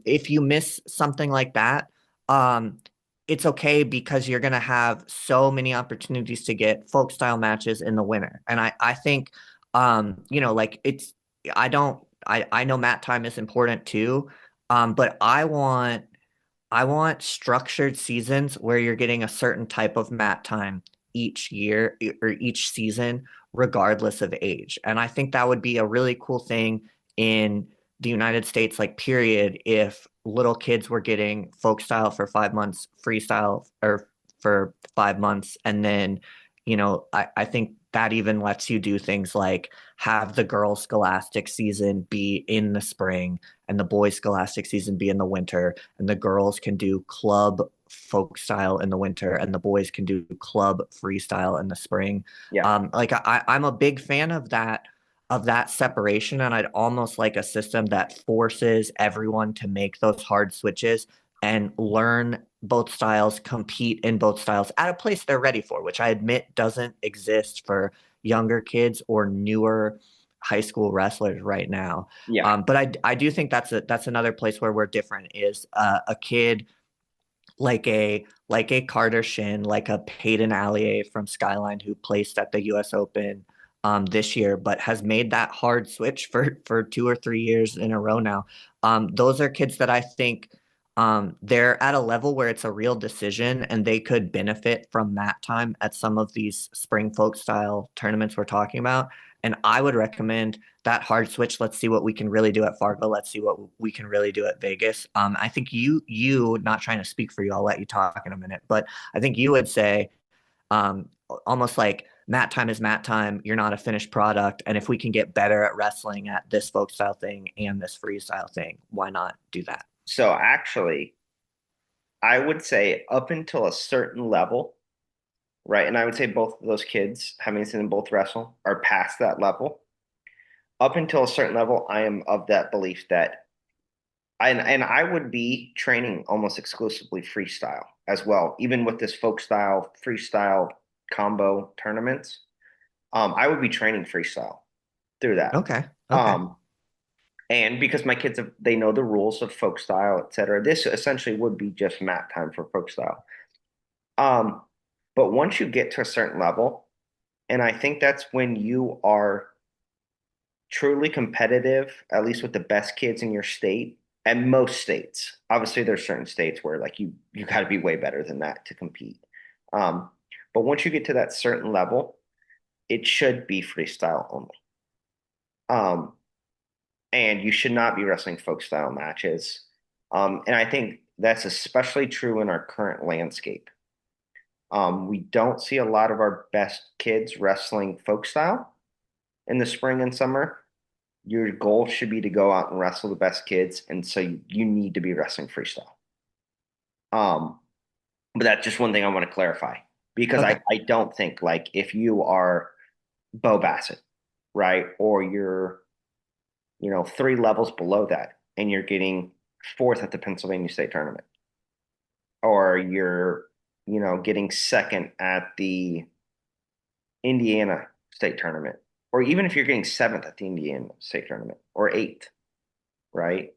if you miss something like that, um, it's okay because you're gonna have so many opportunities to get folk style matches in the winter. And I think like I don't I know mat time is important too. But I want structured seasons where you're getting a certain type of mat time each year or each season, regardless of age. And I think that would be a really cool thing in the United States, like period, if little kids were getting folk style for 5 months, freestyle or for 5 months, and then I think that even lets you do things like have the girls' scholastic season be in the spring and the boys' scholastic season be in the winter, and the girls can do club folk style in the winter and the boys can do club freestyle in the spring. Yeah. Like I'm a big fan of that separation, and I'd almost like a system that forces everyone to make those hard switches and learn both styles, compete in both styles at a place they're ready for, which I admit doesn't exist for younger kids or newer high school wrestlers right now. Yeah. But I do think that's another place where we're different is a kid like a Carter Shin, like a Peyton Allier from Skyline who placed at the U.S. Open this year, but has made that hard switch for 2 or 3 years in a row now. Those are kids that I think they're at a level where it's a real decision, and they could benefit from that time at some of these spring folk style tournaments we're talking about. And I would recommend that hard switch. Let's see what we can really do at Fargo. Let's see what we can really do at Vegas. I think you not trying to speak for you. I'll let you talk in a minute, but I think you would say um, almost like mat time is mat time. You're not a finished product, and if we can get better at wrestling at this folk style thing and this freestyle thing, why not do that? So actually, I would say up until a certain level, right? And I would say both of those kids, having seen them both wrestle, are past that level. Up until a certain level, I am of that belief that and I would be training almost exclusively freestyle as well, even with this folk style freestyle combo tournaments. I would be training freestyle through that. Okay. Okay. Um, and because my kids they know the rules of folk style, et cetera, this essentially would be just mat time for folk style. Um, but once you get to a certain level, and I think that's when you are truly competitive, at least with the best kids in your state and most states. Obviously, there's certain states where like you got to be way better than that to compete. Um, but once you get to that certain level, it should be freestyle only. Um, and you should not be wrestling folk style matches. And I think that's especially true in our current landscape. We don't see a lot of our best kids wrestling folk style in the spring and summer. Your goal should be to go out and wrestle the best kids, and so you need to be wrestling freestyle. Um, but that's just one thing I want to clarify because Okay. I don't think like if you are Bo Bassett, right, or you're 3 levels below that, and you're getting fourth at the Pennsylvania State Tournament, or you're getting second at the Indiana State Tournament, or even if you're getting seventh at the Indiana State Tournament or eighth, right?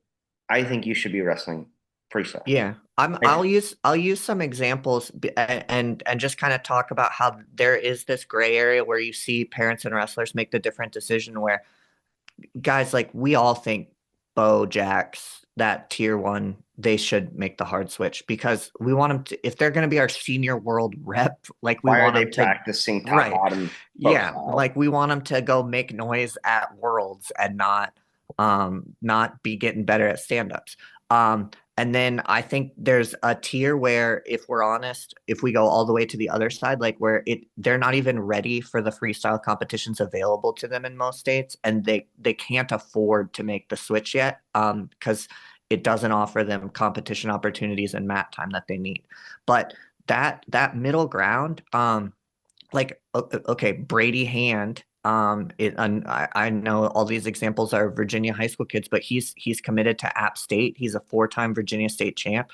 I think you should be wrestling freestyle. Yeah, I, I'll use some examples and just kind of talk about how there is this gray area where you see parents and wrestlers make the different decision where guys like we all think Bo Jax, that tier one, they should make the hard switch because we want them to, if they're going to be our senior world rep, like we why are want they them to, practicing top right. bottom folk Yeah, style? like we want them to go make noise at worlds and not be getting better at stand-ups. And then I think there's a tier where, if we're honest, if we go all the way to the other side, like where they're not even ready for the freestyle competitions available to them in most states, and they can't afford to make the switch yet, because it doesn't offer them competition opportunities and mat time that they need. But that middle ground, okay, Brady Hand. And I know all these examples are Virginia high school kids, but he's committed to App State. He's a four-time Virginia State champ,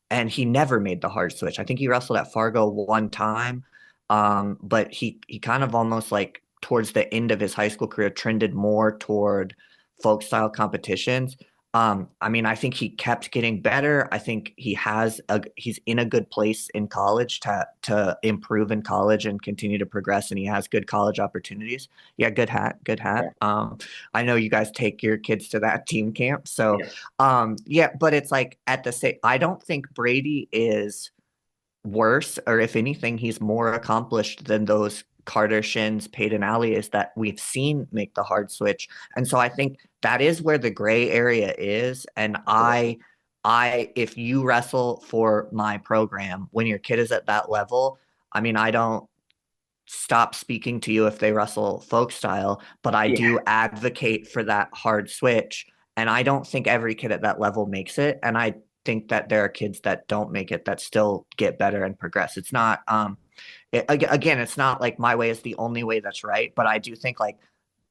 and he never made the hard switch. I think he wrestled at Fargo one time, but he kind of almost like towards the end of his high school career trended more toward folk style competitions. I mean, I think he kept getting better. I think he's in a good place in college to improve in college and continue to progress, and he has good college opportunities. Yeah, good hat, good hat. Yeah. I know you guys take your kids to that team camp, so Yeah. yeah, but it's like at the same, I don't think Brady is worse, or if anything, he's more accomplished than those Carter Shins, Peyton Allies that we've seen make the hard switch. And so I think that is where the gray area is. And if you wrestle for my program when your kid is at that level, I mean, stop speaking to you if they wrestle folk style, but I Yeah. do advocate for that hard switch. And I don't think every kid at that level makes it. And I think that there are kids that don't make it that still get better and progress. It's not again, it's not like my way is the only way that's right, but I do think like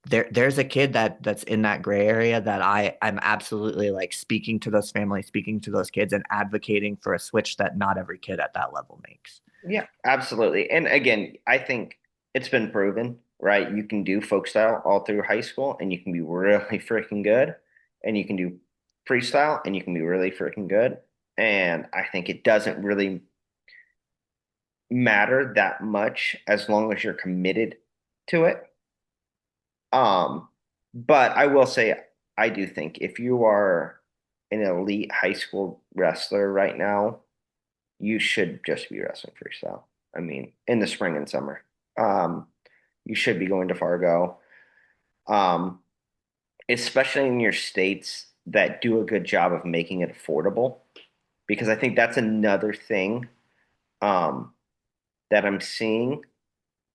there's a kid that's in that gray area that I'm absolutely like speaking to those families, speaking to those kids, and advocating for a switch that not every kid at that level makes. Yeah, absolutely. And again, I think it's been proven, right? You can do folk style all through high school and you can be really freaking good. And you can do freestyle and you can be really freaking good. And I think it doesn't really matter that much as long as you're committed to it. Um, but I will say I do think if you are an elite high school wrestler right now, you should just be wrestling freestyle. I mean, in the spring and summer. Um, you should be going to Fargo. Um, Especially in your states that do a good job of making it affordable, because I think that's another thing um, that I'm seeing.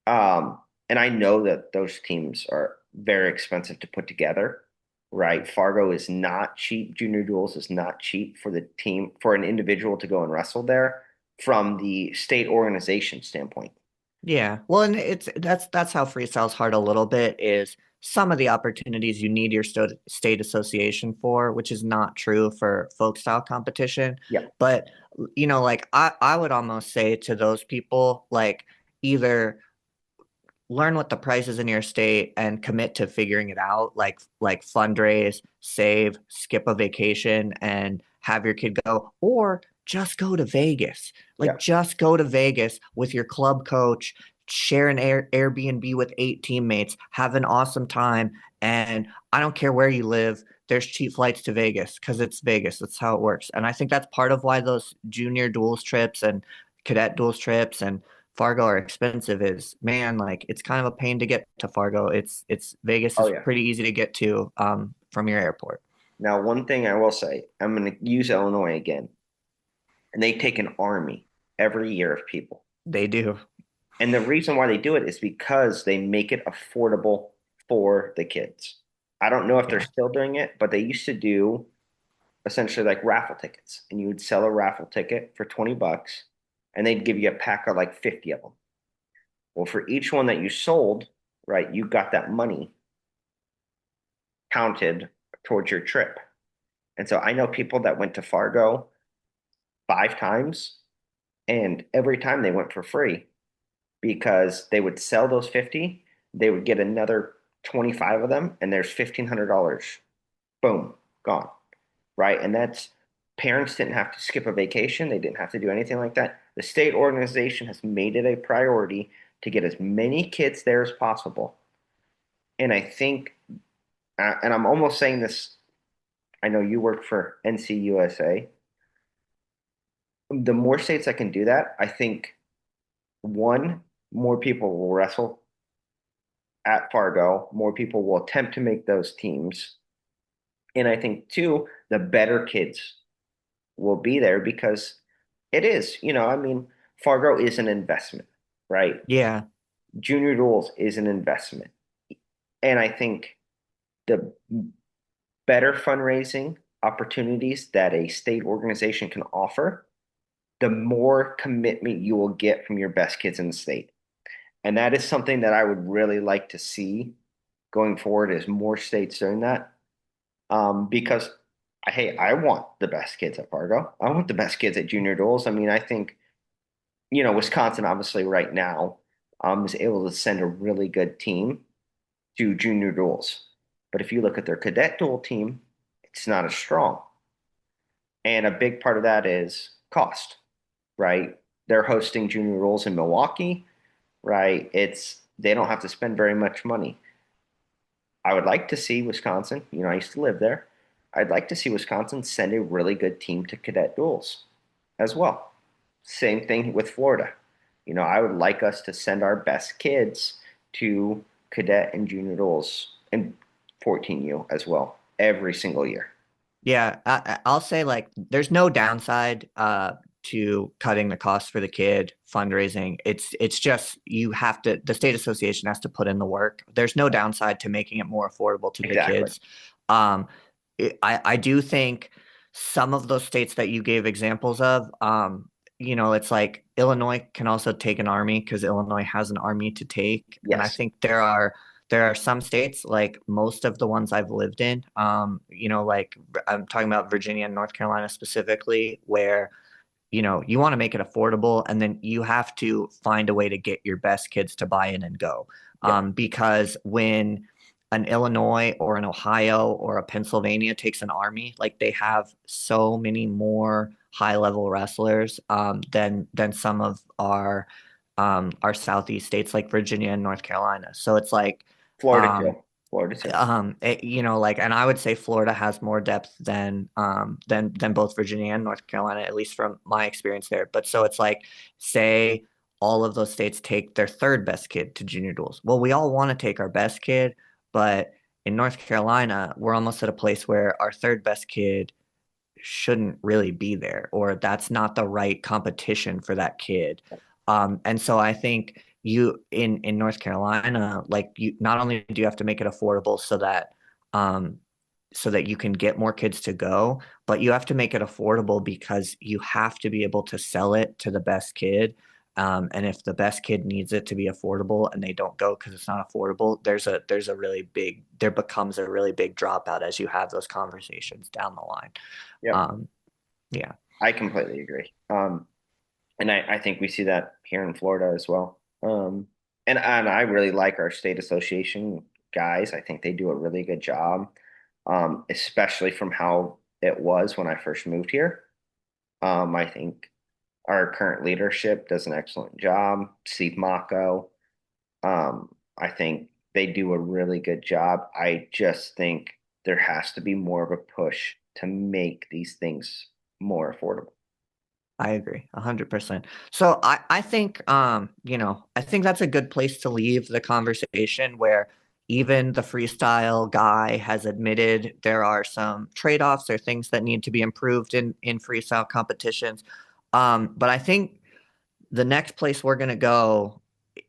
And I know that those teams are very expensive to put together, right? Fargo is not cheap. Junior duels is not cheap for the team, for an individual to go and wrestle there from the state organization standpoint. Yeah. Well, and it's that's how freestyle's hard a little bit is some of the opportunities you need your state association for, which is not true for folk style competition. Yeah. But like I would almost say to those people, like either learn what the price is in your state and commit to figuring it out, like fundraise, save, skip a vacation and have your kid go, or just go to Vegas. Like Yeah. just go to Vegas with your club coach, share an Airbnb with 8 teammates, have an awesome time. And I don't care where you live, there's cheap flights to Vegas because it's Vegas. That's how it works. And I think that's part of why those junior duels trips and cadet duels trips and Fargo are expensive is man, like it's kind of a pain to get to Fargo. It's Vegas Oh, is yeah. pretty easy to get to from your airport. Now, one thing I will say, I'm going to use Illinois again, and they take an army every year of people. They do. And the reason why they do it is because they make it affordable for the kids. I don't know if they're Yeah. still doing it, but they used to do essentially like raffle tickets. And you would sell a raffle ticket for 20 bucks and they'd give you a pack of like 50 of them. Well, for each one that you sold, right, you got that money counted towards your trip. And so I know people that went to Fargo 5 times and every time they went for free because they would sell those 50, they would get another 25 of them, and there's $1,500. Boom, gone. Right. And that's parents didn't have to skip a vacation, they didn't have to do anything like that. The state organization has made it a priority to get as many kids there as possible. And I think, and I'm almost saying this, I know you work for NCUSA. The more states that can do that, I think one, more people will wrestle at Fargo, more people will attempt to make those teams. And I think two, the better kids will be there because it is, I mean, Fargo is an investment, right? Yeah. Junior duels is an investment. And I think the better fundraising opportunities that a state organization can offer, the more commitment you will get from your best kids in the state. And that is something that I would really like to see going forward is more states doing that. Because hey, I want the best kids at Fargo. I want the best kids at junior duels. I mean, I think, Wisconsin obviously right now is able to send a really good team to junior duels. But if you look at their cadet duel team, it's not as strong. And a big part of that is cost, right? They're hosting junior duels in Milwaukee, right? They don't have to spend very much money. I would like to see Wisconsin, I used to live there. I'd like to see Wisconsin send a really good team to cadet duels as well. Same thing with Florida. I would like us to send our best kids to cadet and junior duels and 14U as well every single year. Yeah, I'll say like there's no downside to cutting the cost for the kid, fundraising. It's just the state association has to put in the work. There's no downside to making it more affordable to the Exactly. kids. Um, I do think some of those states that you gave examples of, it's like Illinois can also take an army because Illinois has an army to take. And I Yes. think there are some states, like most of the ones I've lived in, like I'm talking about Virginia and North Carolina specifically, where you want to make it affordable, and then you have to find a way to get your best kids to buy in and go. Yep. Because when an Illinois or an Ohio or a Pennsylvania takes an army, like they have so many more high level wrestlers than some of our southeast states like Virginia and North Carolina. So it's like Florida too. um, Florida too. and I would say Florida has more depth than both Virginia and North Carolina, at least from my experience there. But so it's like, say all of those states take their third best kid to junior duels. Well, we all want to take our best kid, but in North Carolina, we're almost at a place where our third best kid shouldn't really be there, or that's not the right competition for that kid. And so I think in North Carolina, like you not only do you have to make it affordable um, so that you can get more kids to go, but you have to make it affordable because you have to be able to sell it to the best kid. And if the best kid needs it to be affordable and they don't go because it's not affordable, there becomes a really big dropout as you have those conversations down the line. Yep. Um, yeah, I completely agree. And I think we see that here in Florida as well. And I really like our state association guys. I think they do a really good job, especially from how it was when I first moved here. I think our current leadership does an excellent job. Steve Mako, I think they do a really good job. I just think there has to be more of a push to make these things more affordable. I agree 100%. So I think, I think that's a good place to leave the conversation where even the freestyle guy has admitted there are some trade-offs or things that need to be improved in freestyle competitions. But I think the next place we're going to go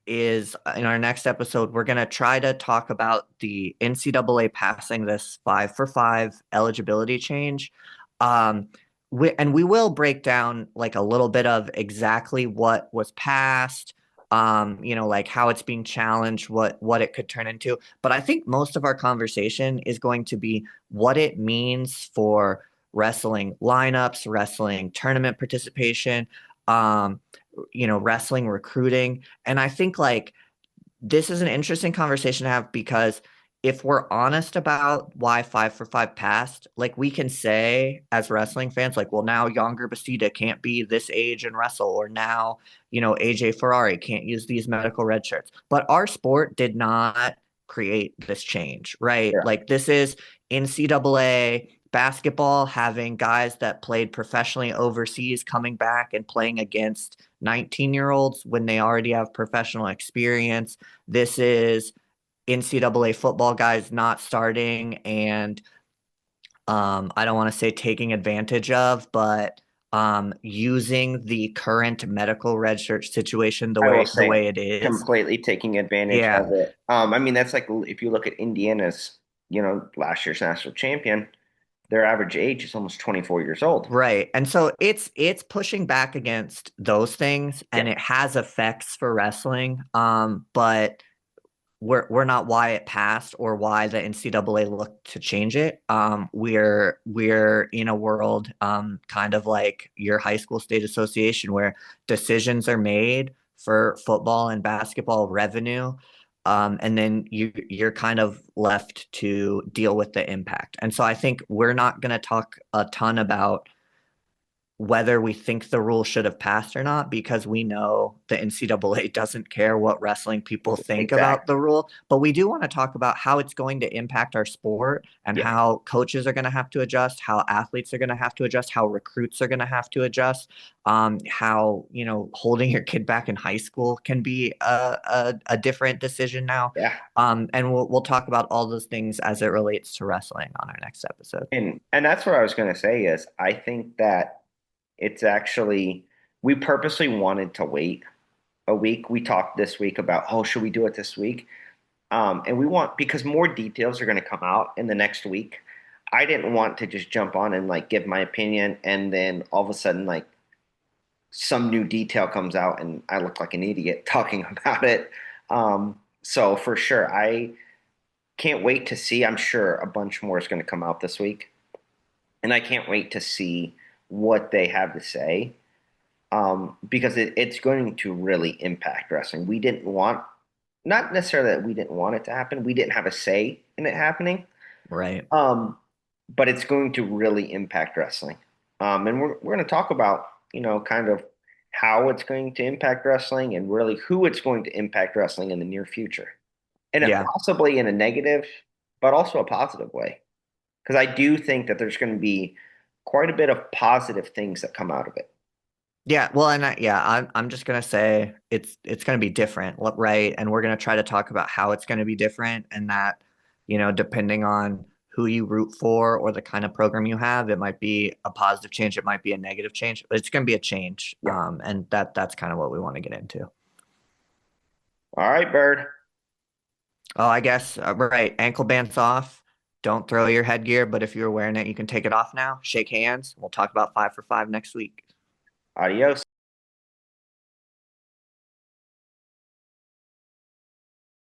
is in our next episode, we're going to try to talk about the NCAA passing this 5-for-5 eligibility change. Um, and we will break down like a little bit of exactly what was passed, like how it's being challenged, what it could turn into. But I think most of our conversation is going to be what it means for wrestling lineups, wrestling tournament participation. Um, wrestling recruiting. And I think like this is an interesting conversation to have because if we're honest about why 5-for-5 passed, like we can say as wrestling fans, like, well, now Younger Bastida can't be this age and wrestle, or now, AJ Ferrari can't use these medical red shirts. But our sport did not create this change, right? Yeah. Like this is NCAA basketball having guys that played professionally overseas coming back and playing against 19-year-olds when they already have professional experience. This is NCAA football guys not starting and I don't want to say taking advantage of, but using the current medical redshirt situation the I will way say it is. completely taking advantage of Yeah, it. I mean, that's like if you look at Indiana's, last year's national champion, their average age is almost 24 years old. right. And so it's pushing back against those things Yeah, and it has effects for wrestling. But we're not why it passed or why the NCAA looked to change it. We're in a world kind of like your high school state association where decisions are made for football and basketball revenue. And then you're kind of left to deal with the impact. And so I think we're not going to talk a ton about whether we think the rule should have passed or not, because we know the NCAA doesn't care what wrestling people think about exactly. the rule. But we do want to talk about how it's going to impact our sport and Yeah, how coaches are going to have to adjust, how athletes are going to have to adjust, how recruits are going to have to adjust, how, holding your kid back in high school can be a different decision now. yeah. And we'll talk about all those things as it relates to wrestling on our next episode. And that's what I was going to say is I think that It's actually, we purposely wanted to wait a week. We talked this week about, oh, should we do it this week? And we want, because more details are going to come out in the next week. I didn't want to just jump on and like give my opinion and then all of a sudden like some new detail comes out and I look like an idiot talking about it. So for sure, I can't wait to see. I'm sure a bunch more is going to come out this week, and I can't wait to see what they have to say because it's going to really impact wrestling. We didn't want, not necessarily that we didn't want it to happen. We didn't have a say in it happening, Right. um, but it's going to really impact wrestling. And we're going to talk about, kind of how it's going to impact wrestling and really who it's going to impact wrestling in the near future. And it Yeah. possibly in a negative, but also a positive way. Because I do think that there's going to be quite a bit of positive things that come out of it. Yeah, well, and I'm just gonna say it's gonna be different, right? And we're gonna try to talk about how it's gonna be different, and that, depending on who you root for or the kind of program you have, it might be a positive change, it might be a negative change, but it's gonna be a change. Yeah. And that's kind of what we want to get into. All right, Bird. Oh, I guess right, ankle bands off. Don't throw your headgear, but if you're wearing it, you can take it off now. Shake hands. We'll talk about 5 for 5 next week. Adios.